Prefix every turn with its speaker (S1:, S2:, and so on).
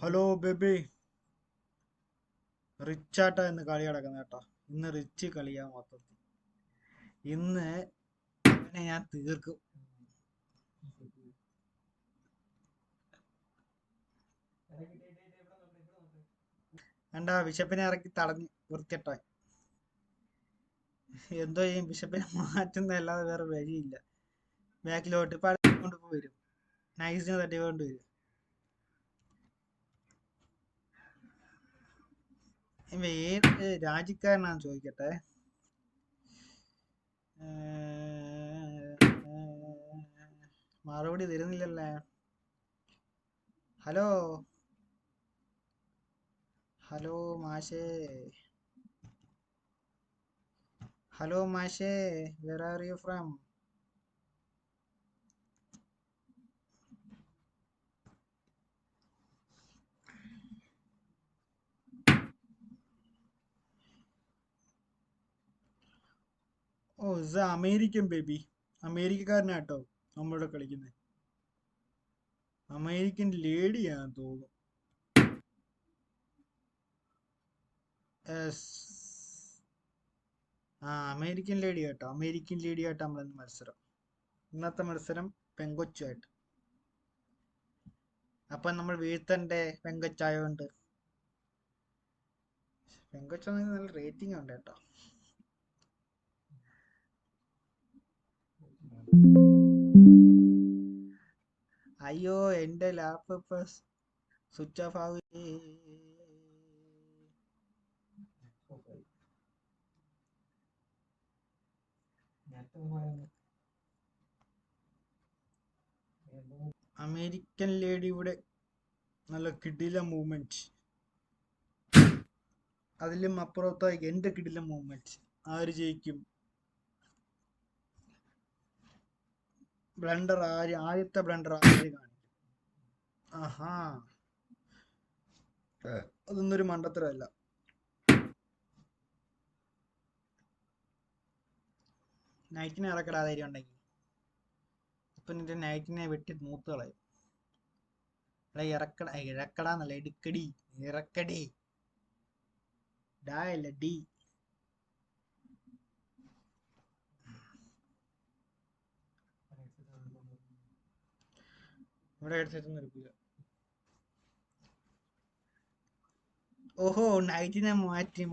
S1: Hello baby. റിച്ചാട്ടാ ഇന്ന് കളി നടക്കുന്നത് കേട്ടോ. ഇന്ന് റിച്ച് കളിയാ മൊത്തത്തിൽ. ഇന്ന് അവനെ ഞാൻ തീർക്കും. എന്താ ബിഷപ്പിനെ ഇറക്കി തടഞ്ഞ് വൃത്തിയട്ടോ. എന്തോ ചെയ്യും, ബിഷപ്പിനെ മാറ്റുന്നതല്ലാതെ വേറെ വഴിയില്ല. ബാക്കിലോട്ട് ഇപ്പൊ കൊണ്ട് വരും, നൈസിനെ തട്ടി കൊണ്ട് വരും. ഏത് രാജ്യക്കാരനാന്ന് ചോദിക്കട്ടെ. മറുപടി തരുന്നില്ലല്ലേ. ഹലോ ഹലോ മാഷേ, ഹലോ മാഷേ, വേർ ആർ യു ഫ്രം? ഓ ഇസ് അമേരിക്കൻ ബേബി. അമേരിക്കക്കാരനാട്ടോ നമ്മളിവിടെ കളിക്കുന്നത്. അമേരിക്കൻ ലേഡിയാന്ന് തോന്നുന്നു. അമേരിക്കൻ ലേഡി കേട്ടോ. അമേരിക്കൻ ലേഡി ആയിട്ട് നമ്മളിന്ന് മത്സരം. ഇന്നത്തെ മത്സരം പെങ്കൊച്ചുമായിട്ട്. അപ്പൊ നമ്മൾ വീഴ്ത്തണ്ടേ പെങ്കൊച്ചായോണ്ട്. പെങ്കൊച്ചാണെങ്കിൽ നല്ല റേറ്റിംഗ് ഉണ്ട് കേട്ടോ. അയ്യോ എന്റെ ലാപ്ടോപ്പ് സ്വിച്ച് ഓഫ് ആവേ. അമേരിക്കൻ ലേഡിയുടെ നല്ല കിടില മൂവ്മെന്റ്. അതിലും അപ്പുറത്തായി എന്റെ കിടില മൂവ്മെന്റ്. ആര് ജയിക്കും? ബ്ലണ്ടർ ആര്? ആദ്യത്തെ ബ്ലണ്ടർ ആര് കാണിക്കും? ആഹാ, അതൊന്നൊരു മണ്ടത്തരമല്ല. നൈറ്റിനെ ഇറക്കടാ ധൈര്യം ഉണ്ടെങ്കിൽ. ഇപ്പൊ നിന്റെ നൈറ്റിനെ വെട്ടി മൂത്ത് കളയും. ഇറക്കട, ഇറക്കടാന്നല്ല, എടുക്കടി, ഇറക്കടി. ഡാ അല്ല ഡി. ഇവിടെ ഹെഡ്സെറ്റ് ഒന്നും എടുക്കില്ല. ഓഹോ, നൈറ്റിനെ മാറ്റി.